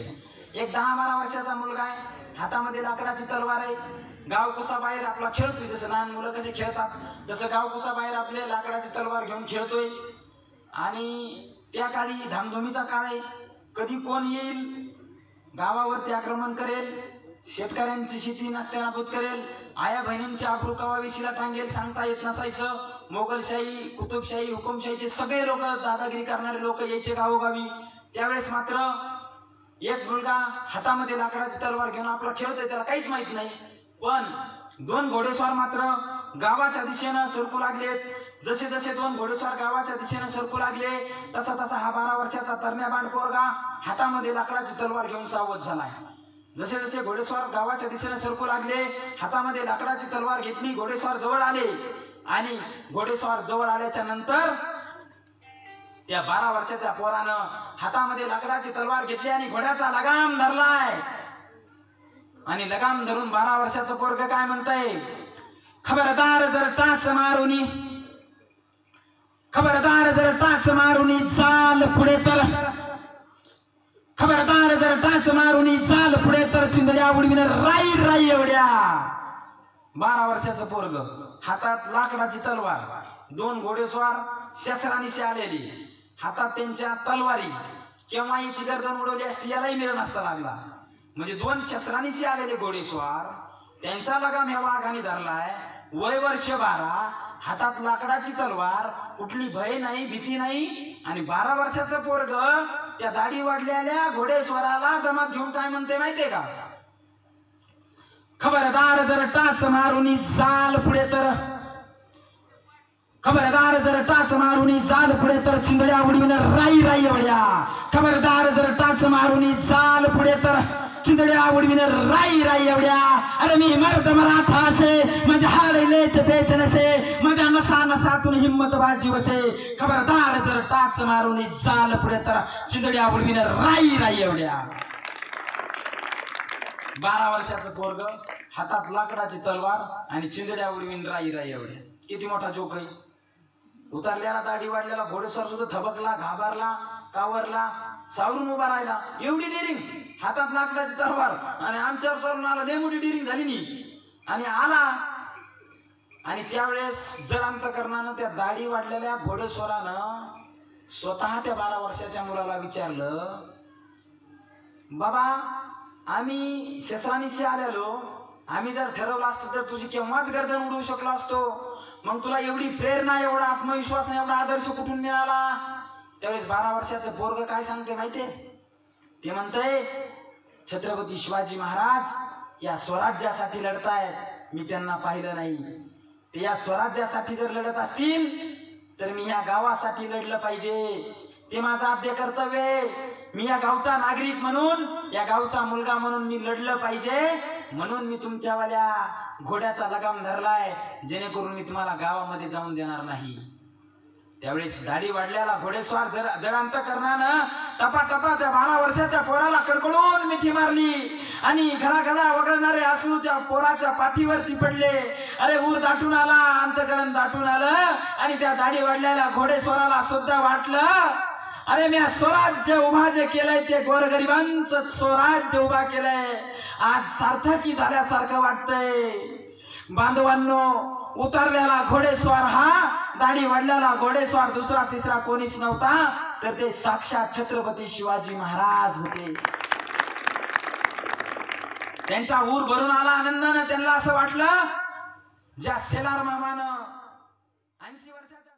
एक 10-12 वर्षाचा मुलगा आहे, हातामध्ये लाकडाची तलवार आहे. गाव कुसा बाहेर आपला खेळतोय, जसं लहान मुलं कसे खेळतात तसं गाव कुसा बाहेर आपले लाकडाची तलवार घेऊन खेळतोय. आणि त्या काळी धामधुमीचा काळ आहे. कधी कोण येईल, गावावरती आक्रमण करेल, शेतकऱ्यांची शेती नसत्यानाबूत करेल, आया बहिणींची आबरू कवा वेशीला टांगेल सांगता येत नसायचं. मोगलशाही, कुतुबशाही, हुकुमशाहीचे सगळे लोक, दादागिरी करणारे लोक यायचे गावोगावी. त्यावेळेस मात्र एक मुलगा हातामध्ये लाकडाची तलवार घेऊन आपला खेळतोय, त्याला काहीच माहिती नाही. पण 2 घोडेस्वार मात्र गावाच्या दिशेनं सरकू लागलेत. जसे जसे 2 घोडेस्वार गावाच्या दिशेनं सरकू लागले तसा तसा हा 12 वर्षाचा तरण्याबांड पोरगा हातामध्ये लाकडाची तलवार घेऊन सावध झालाय. जसे जसे घोडेस्वार गावाच्या दिशेनं सरकू लागले, हातामध्ये लाकडाची तलवार घेतली, घोडेस्वार जवळ आले. आणि घोडेस्वार जवळ आल्याच्या नंतर त्या 12 वर्षाच्या पोरानं हातामध्ये लाकडाची तलवार घेतली आणि घोड्याचा लगाम धरलाय. आणि लगाम धरून 12 वर्षाचं पोरग काय म्हणतंय, खबरदार जर टाच मारुनी, खबरदार जर टाच मारुनी चाल पुढे तर, खबरदार जर टाच मारुनी चाल पुढे तर चिंधड्या उडविन राई राई एवढ्या. 12 वर्षाचं पोरग, हातात लाकडाची तलवार, 2 घोडेस्वार शस्त्रानिशी आलेली, हातात त्यांच्या तलवारी. केव्हा हिची गर्दन उडवली असती यालाही मिळ नसता लागला. म्हणजे 2 शस्त्रानिशी आलेले घोडेस्वार, त्यांचा लगाम ह्या वाघाने धरलाय. वय वर्ष 12, हातात लाकडाची तलवार, कुठली भय नाही, भीती नाही. आणि 12 वर्षाचं पोरग त्या दाढी वाढलेल्या घोडेस्वाराला दमात घेऊन काय म्हणते माहितीये का, खबरदार जर टाच मारुनी चाल पुढे तर, खबरदार जर टाच मारुनी चाल पुढे तर चिंधड्या उडविन राई राई एवढ्या. खबरदार जर टाच मारुनी चाल पुढे तर चिंधड्या उडविन राई राई एवढ्या. अरे मी मर्द मराठा असे, माझ्या हाडलेच पेच नसे, माझ्या नसा नसातून हिम्मत बाजी वसे. खबरदार जर टाच मारुनी चाल पुढे तर चिंधड्या उडविन राई राई एवढ्या. 12 वर्षाचं पोरग, हातात लाकडाची तलवार आणि चिंधड्या उडविन राई राई एवढ्या. किती मोठा जोक आहे. उतरल्याला, दाढी वाढलेला घोडेस्वार सुद्धा थबकला, घाबरला, कावरला, सावरून उभा राहिला. एवढी डेरिंग, हातात लाकडाची तलवार, आणि आमच्यावर सावरून आला. लय मोठी डेरिंग झाली नी. आणि आला, आणि त्यावेळेस जड अंतकरणानं त्या दाढी वाढलेल्या घोडेस्वारानं स्वतः त्या 12 वर्षाच्या मुलाला विचारलं, बाबा आम्ही शस्त्रानिशी आलेलो, आम्ही जर ठरवलं असतं तर तुझी केव्हाच गर्दन उडवू शकलो असतो. मग तुला एवढी प्रेरणा, एवढा आत्मविश्वास, एवढा आदर्श कुठून मिळाला. त्यावेळेस 12 वर्षाचं पोरग काय सांगते माहितीये, ते म्हणतंय, छत्रपती शिवाजी महाराज या स्वराज्यासाठी लढतायत, मी त्यांना पाहिलं नाही. ते या स्वराज्यासाठी जर लढत असतील तर मी या गावासाठी लढलं पाहिजे. ते माझं आद्य कर्तव्य आहे. मी या गावचा नागरिक म्हणून, या गावचा मुलगा म्हणून मी लढलं पाहिजे. म्हणून मी तुमच्यावाल्या घोड्याचा लगाम धरलाय, जेणेकरून मी तुम्हाला गावामध्ये जाऊन देणार नाही. त्यावेळेस दाढी वाढल्याला घोडेस्वार जड अंतकरणानं टपाटपा त्या 12 वर्षाच्या पोराला कडकडून मिठी मारली. आणि घडाघडा वगळणारे अश्रू त्या पोराच्या पाठीवरती पडले. अरे ऊर दाटून आला, अंतकरण दाटून आलं. आणि त्या दाढी वाढलेल्या घोडेस्वाराला सुद्धा वाटलं, अरे मी स्वराज्य उभा जे केलंय ते गोरगरिबांचं स्वराज्य उभा केलंय, आज सार्थकी झाल्यासारखं वाटतंय. बांधवांनो, उतरलेला घोडेस्वार हा, दाढी वाढलेला घोडेस्वार दुसरा तिसरा कोणीच नव्हता, तर ते साक्षात छत्रपती शिवाजी महाराज होते. त्यांचा ऊर भरून आला आनंदानं. त्यांना असं वाटलं, ज्या शेलार मामानं 80 वर्षाच्या